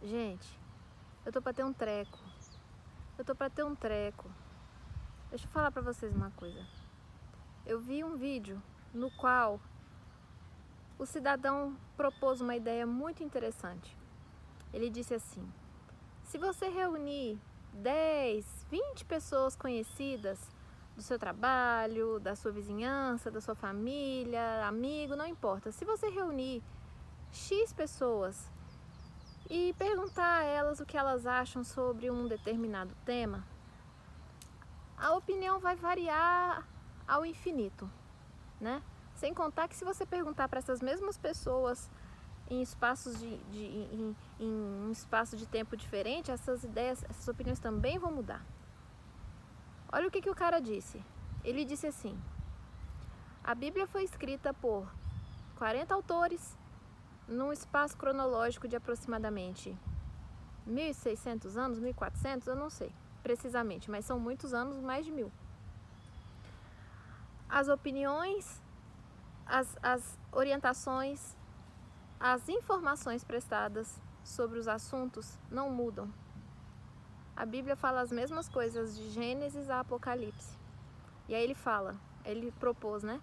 Gente, eu tô pra ter um treco. Deixa eu falar pra vocês uma coisa. Eu vi um vídeo no qual o cidadão propôs uma ideia muito interessante. Ele disse assim: se você reunir 10, 20 pessoas conhecidas do seu trabalho, da sua vizinhança, da sua família, amigo, não importa. Se você reunir X pessoas e perguntar a elas o que elas acham sobre um determinado tema, a opinião vai variar ao infinito, né? Sem contar que se você perguntar para essas mesmas pessoas em espaços em um espaço de tempo diferente, essas ideias, essas opiniões também vão mudar. Olha o que o cara disse. Ele disse assim: a Bíblia foi escrita por 40 autores num espaço cronológico de aproximadamente 1.600 anos, 1.400, eu não sei precisamente, mas são muitos anos, mais de 1.000. As opiniões, as orientações, as informações prestadas sobre os assuntos não mudam. A Bíblia fala as mesmas coisas de Gênesis a Apocalipse. E aí ele propôs, né?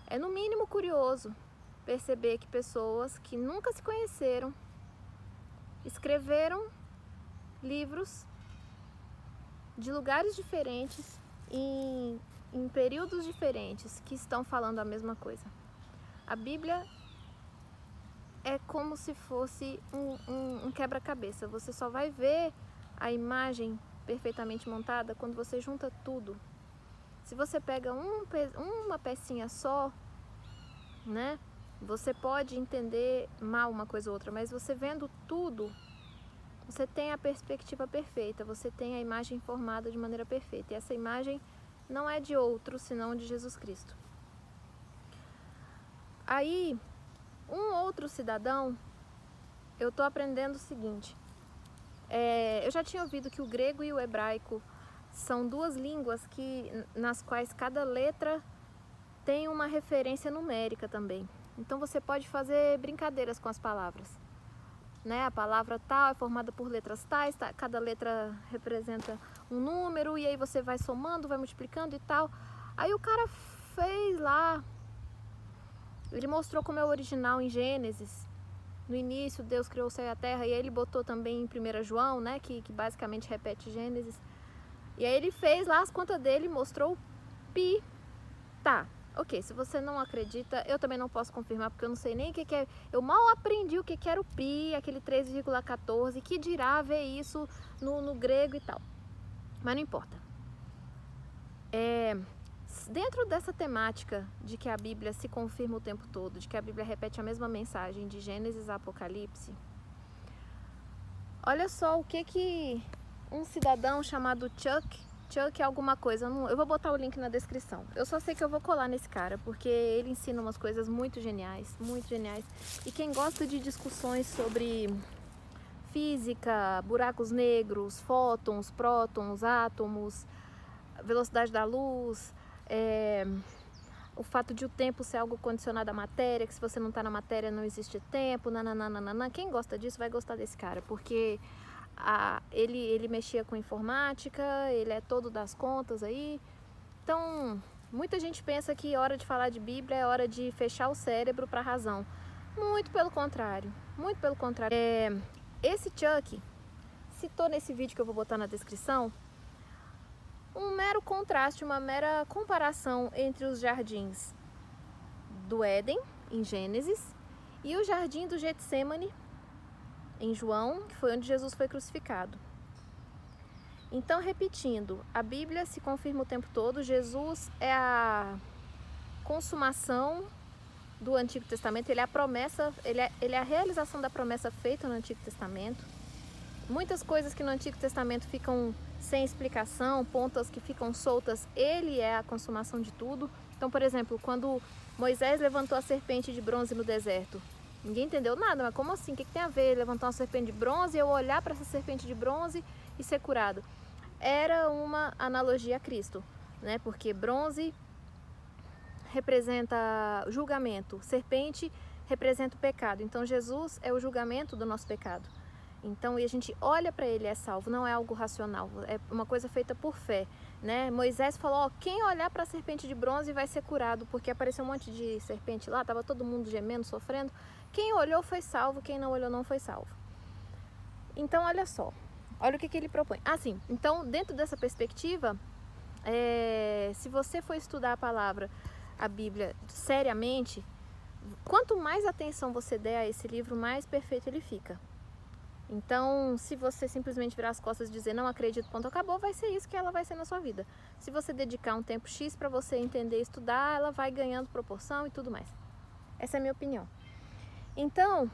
É no mínimo curioso perceber que pessoas que nunca se conheceram escreveram livros de lugares diferentes, em períodos diferentes, que estão falando a mesma coisa. A Bíblia é como se fosse um quebra-cabeça. Você só vai ver a imagem perfeitamente montada quando você junta tudo. Se você pega uma pecinha só, né, você pode entender mal uma coisa ou outra, mas você vendo tudo, você tem a perspectiva perfeita, você tem a imagem formada de maneira perfeita. E essa imagem não é de outro, senão de Jesus Cristo. Aí, um outro cidadão, eu estou aprendendo o seguinte. Eu já tinha ouvido que o grego e o hebraico são duas línguas nas quais cada letra tem uma referência numérica também. Então você pode fazer brincadeiras com as palavras, né? A palavra tal é formada por letras tais, cada letra representa um número, e aí você vai somando, vai multiplicando e tal. Aí o cara fez lá, ele mostrou como é o original em Gênesis. No início Deus criou o céu e a terra, e aí ele botou também em 1 João, né, que basicamente repete Gênesis. E aí ele fez lá as contas dele, mostrou o pi. Tá, ok, se você não acredita, eu também não posso confirmar, porque eu não sei nem o que é. Eu mal aprendi o que era o pi, aquele 3,14, que dirá ver isso no grego e tal. Mas não importa. Dentro dessa temática de que a Bíblia se confirma o tempo todo, de que a Bíblia repete a mesma mensagem de Gênesis a Apocalipse, olha só o que um cidadão chamado Chuck alguma coisa, eu vou botar o link na descrição. Eu só sei que eu vou colar nesse cara, porque ele ensina umas coisas muito geniais, muito geniais. E quem gosta de discussões sobre física, buracos negros, fótons, prótons, átomos, velocidade da luz, o fato de o tempo ser algo condicionado à matéria, que se você não está na matéria não existe tempo, nananana. Quem gosta disso vai gostar desse cara, porque ele mexia com informática, ele é todo das contas aí. Então, muita gente pensa que hora de falar de Bíblia é hora de fechar o cérebro para a razão. Muito pelo contrário, muito pelo contrário. Esse Chuck citou nesse vídeo que eu vou botar na descrição um mero contraste, uma mera comparação entre os jardins do Éden, em Gênesis, e o jardim do Getsêmani, em João, que foi onde Jesus foi crucificado. Então, repetindo, a Bíblia se confirma o tempo todo. Jesus é a consumação do Antigo Testamento, ele é a promessa, ele é a realização da promessa feita no Antigo Testamento. Muitas coisas que no Antigo Testamento ficam sem explicação, pontas que ficam soltas, ele é a consumação de tudo. Então, por exemplo, quando Moisés levantou a serpente de bronze no deserto, ninguém entendeu nada, mas como assim? O que tem a ver levantar uma serpente de bronze e eu olhar para essa serpente de bronze e ser curado? Era uma analogia a Cristo, né? Porque bronze representa julgamento, serpente representa o pecado. Então Jesus é o julgamento do nosso pecado. Então, e a gente olha para ele é salvo, não é algo racional, é uma coisa feita por fé, né? Moisés falou, ó, quem olhar para a serpente de bronze vai ser curado, porque apareceu um monte de serpente lá, tava todo mundo gemendo, sofrendo. Quem olhou foi salvo, quem não olhou não foi salvo. Então, olha só, olha o que ele propõe. Assim, então, dentro dessa perspectiva, se você for estudar a palavra, a Bíblia, seriamente, quanto mais atenção você der a esse livro, mais perfeito ele fica. Então, se você simplesmente virar as costas e dizer não acredito, ponto, acabou, vai ser isso que ela vai ser na sua vida. Se você dedicar um tempo X para você entender e estudar, ela vai ganhando proporção e tudo mais. Essa é a minha opinião. Então,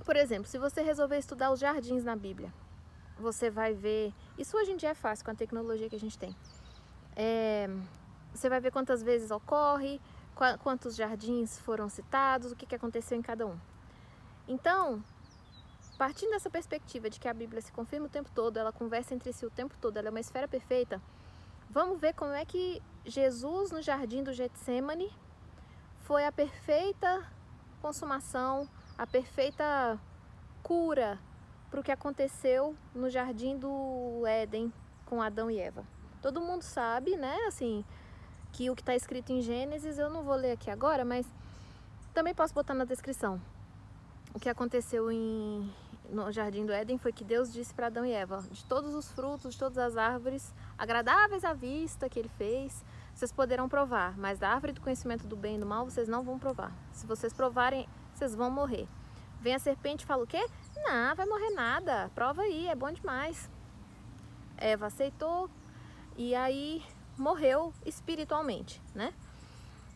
por exemplo, se você resolver estudar os jardins na Bíblia, você vai ver... Isso hoje em dia é fácil com a tecnologia que a gente tem. Você vai ver quantas vezes ocorre, quantos jardins foram citados, o que aconteceu em cada um. Então, partindo dessa perspectiva de que a Bíblia se confirma o tempo todo, ela conversa entre si o tempo todo, ela é uma esfera perfeita, vamos ver como é que Jesus no jardim do Getsemane foi a perfeita consumação, a perfeita cura para o que aconteceu no jardim do Éden com Adão e Eva. Todo mundo sabe, né, assim, que o que está escrito em Gênesis, eu não vou ler aqui agora, mas também posso botar na descrição. O que aconteceu no jardim do Éden foi que Deus disse para Adão e Eva, de todos os frutos, de todas as árvores agradáveis à vista que ele fez, vocês poderão provar, mas da árvore do conhecimento do bem e do mal vocês não vão provar. Se vocês provarem, vocês vão morrer. Vem a serpente e fala o quê? Não, vai morrer nada, prova aí, é bom demais. Eva aceitou e aí morreu espiritualmente, né?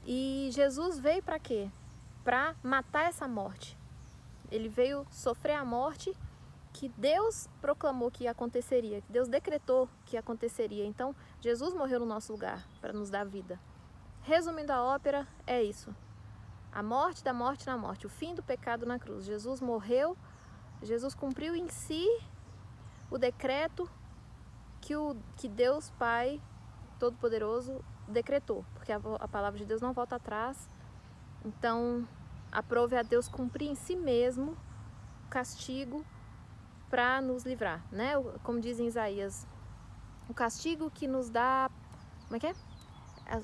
E Jesus veio para quê? Para matar essa morte. Ele veio sofrer a morte que Deus proclamou que aconteceria, que Deus decretou que aconteceria. Então, Jesus morreu no nosso lugar para nos dar vida. Resumindo a ópera, é isso. A morte da morte na morte, o fim do pecado na cruz. Jesus morreu, Jesus cumpriu em si o decreto que Deus Pai Todo-Poderoso decretou, porque a palavra de Deus não volta atrás. Então, aprove a Deus cumprir em si mesmo o castigo para nos livrar, né? Como diz em Isaías, o castigo que nos dá, como é que é?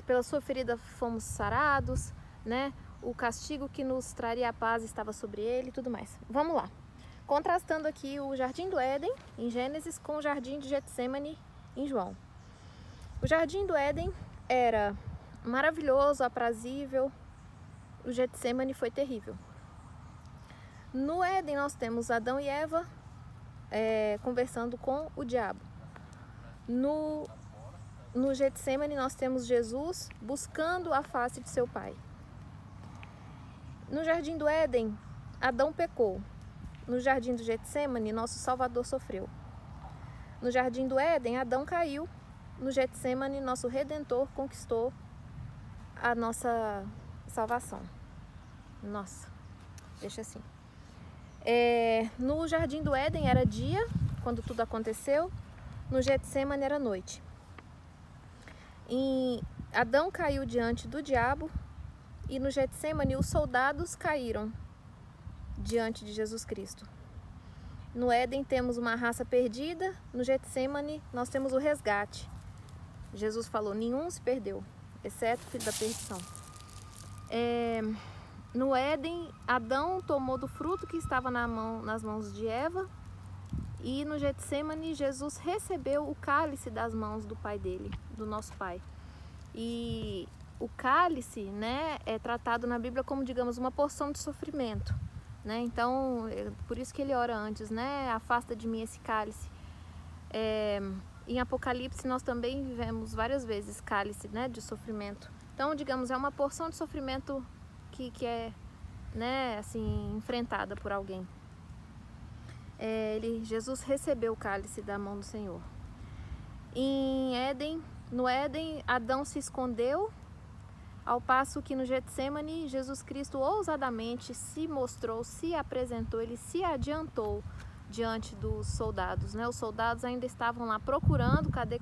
Pela sua ferida fomos sarados, né? O castigo que nos traria a paz estava sobre ele e tudo mais. Vamos lá. Contrastando aqui o Jardim do Éden, em Gênesis, com o Jardim de Getsemane, em João. O Jardim do Éden era maravilhoso, aprazível. O Getsemane foi terrível. No Éden nós temos Adão e Eva conversando com o diabo. No Getsemane nós temos Jesus buscando a face de seu pai. No Jardim do Éden, Adão pecou. No Jardim do Getsemane, nosso Salvador sofreu. No Jardim do Éden, Adão caiu. No Getsemane, nosso Redentor conquistou a nossa salvação. Nossa, deixa assim. No Jardim do Éden era dia, quando tudo aconteceu. No Getsemane era noite. Adão caiu diante do diabo. E no Getsemane os soldados caíram diante de Jesus Cristo. No Éden temos uma raça perdida. No Getsemane nós temos o resgate. Jesus falou, nenhum se perdeu, exceto o filho da perdição. No Éden, Adão tomou do fruto que estava nas mãos de Eva. E no Getsemane, Jesus recebeu o cálice das mãos do pai dele, do nosso pai. E o cálice, né, é tratado na Bíblia como, digamos, uma porção de sofrimento, né? Então, por isso que ele ora antes, né? Afasta de mim esse cálice. Em Apocalipse nós também vemos várias vezes cálice, né, de sofrimento. Então, digamos, é uma porção de sofrimento que é, né, assim, enfrentada por alguém. Jesus recebeu o cálice da mão do Senhor. No Éden, Adão se escondeu, ao passo que no Getsemane, Jesus Cristo ousadamente se mostrou, se apresentou, ele se adiantou diante dos soldados, né? Os soldados ainda estavam lá procurando, cadê?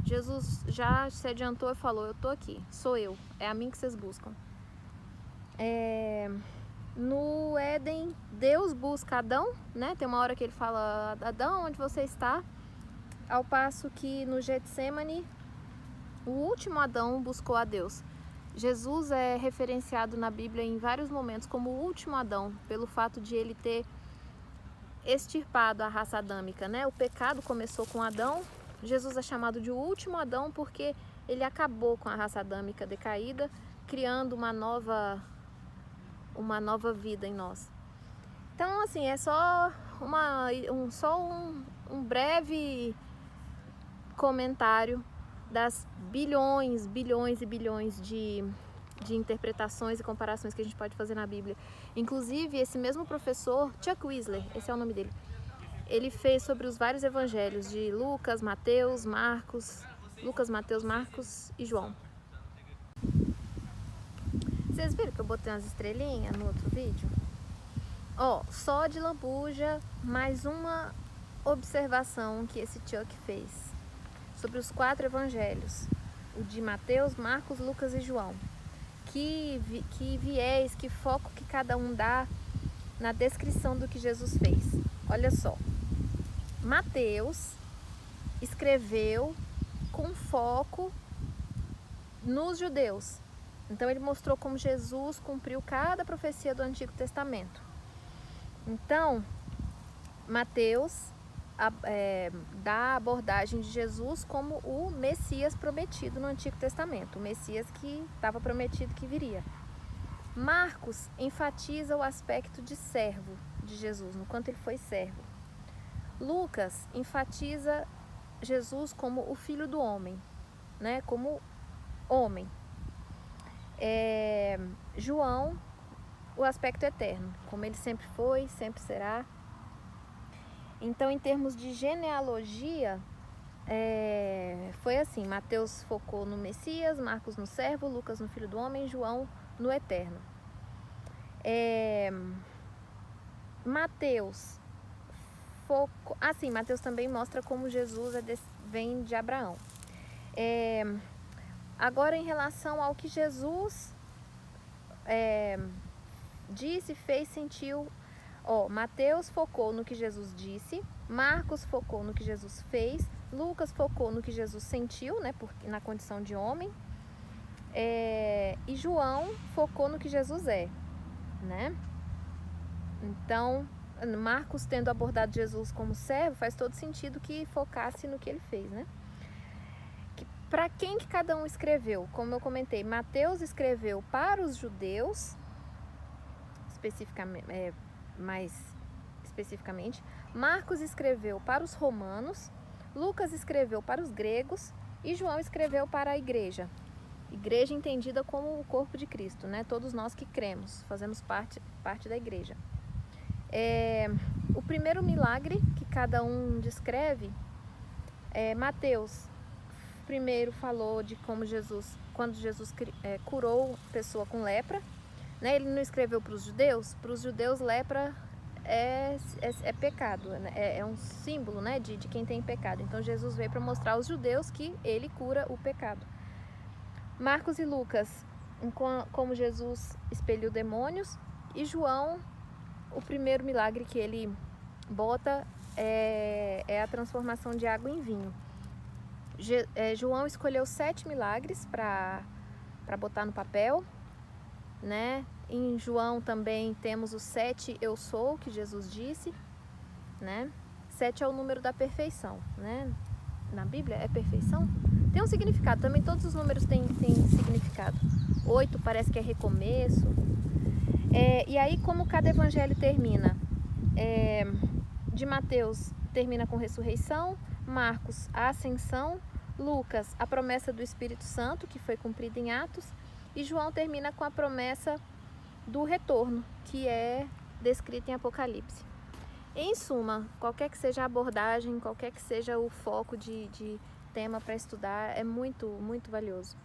Jesus já se adiantou e falou, eu tô aqui, sou eu, é a mim que vocês buscam. No Éden, Deus busca Adão, né? Tem uma hora que ele fala: Adão, onde você está? Ao passo que no Getsêmani, o último Adão buscou a Deus. Jesus é referenciado na Bíblia em vários momentos como o último Adão, pelo fato de ele ter extirpado a raça adâmica, né? O pecado começou com Adão. Jesus é chamado de o último Adão porque ele acabou com a raça adâmica decaída, criando uma nova vida em nós. Então, assim, é só um breve comentário das bilhões e bilhões de interpretações e comparações que a gente pode fazer na Bíblia. Inclusive, esse mesmo professor, Chuck Wesley, esse é o nome dele, ele fez sobre os vários evangelhos de Lucas, Mateus, Marcos e João. Vocês viram que eu botei umas estrelinhas no outro vídeo? Ó, só de lambuja, mais uma observação que esse Chuck fez sobre os 4 evangelhos, o de Mateus, Marcos, Lucas e João. Que viés, que foco que cada um dá na descrição do que Jesus fez. Olha só, Mateus escreveu com foco nos judeus. Então ele mostrou como Jesus cumpriu cada profecia do Antigo Testamento. Então, Mateus dá a abordagem de Jesus como o Messias prometido no Antigo Testamento, o Messias que estava prometido que viria. Marcos enfatiza o aspecto de servo de Jesus, no quanto ele foi servo. Lucas enfatiza Jesus como o Filho do Homem, né, como homem. João, o aspecto eterno, como ele sempre foi, sempre será. Então, em termos de genealogia, foi assim: Mateus focou no Messias, Marcos no servo, Lucas no Filho do Homem, João no eterno. Mateus focou... Mateus também mostra como Jesus vem de Abraão. Agora, em relação ao que Jesus disse, fez, sentiu... Mateus focou no que Jesus disse, Marcos focou no que Jesus fez, Lucas focou no que Jesus sentiu, né, na condição de homem, e João focou no que Jesus é, né? Então, Marcos tendo abordado Jesus como servo, faz todo sentido que focasse no que ele fez, né? Para quem que cada um escreveu? Como eu comentei, Mateus escreveu para os judeus, mais especificamente, Marcos escreveu para os romanos, Lucas escreveu para os gregos e João escreveu para a igreja. Igreja entendida como o corpo de Cristo, né? Todos nós que cremos, fazemos parte da igreja. O primeiro milagre que cada um descreve, Mateus primeiro falou de como quando Jesus curou a pessoa com lepra, né? Ele não escreveu para os judeus lepra é pecado, né? É um símbolo, né, de quem tem pecado. Então Jesus veio para mostrar aos judeus que ele cura o pecado. Marcos e Lucas, como Jesus expeliu demônios, e João, o primeiro milagre que ele bota é a transformação de água em vinho. João escolheu 7 milagres para botar no papel, né? Em João também temos os 7 eu sou que Jesus disse, né? 7 é o número da perfeição, né? Na Bíblia é perfeição? Tem um significado, também todos os números têm significado. 8 parece que é recomeço. E aí, como cada evangelho termina? De Mateus termina com ressurreição, Marcos a ascensão, Lucas a promessa do Espírito Santo, que foi cumprida em Atos, e João termina com a promessa do retorno, que é descrita em Apocalipse. Em suma, qualquer que seja a abordagem, qualquer que seja o foco de tema para estudar, é muito, muito valioso.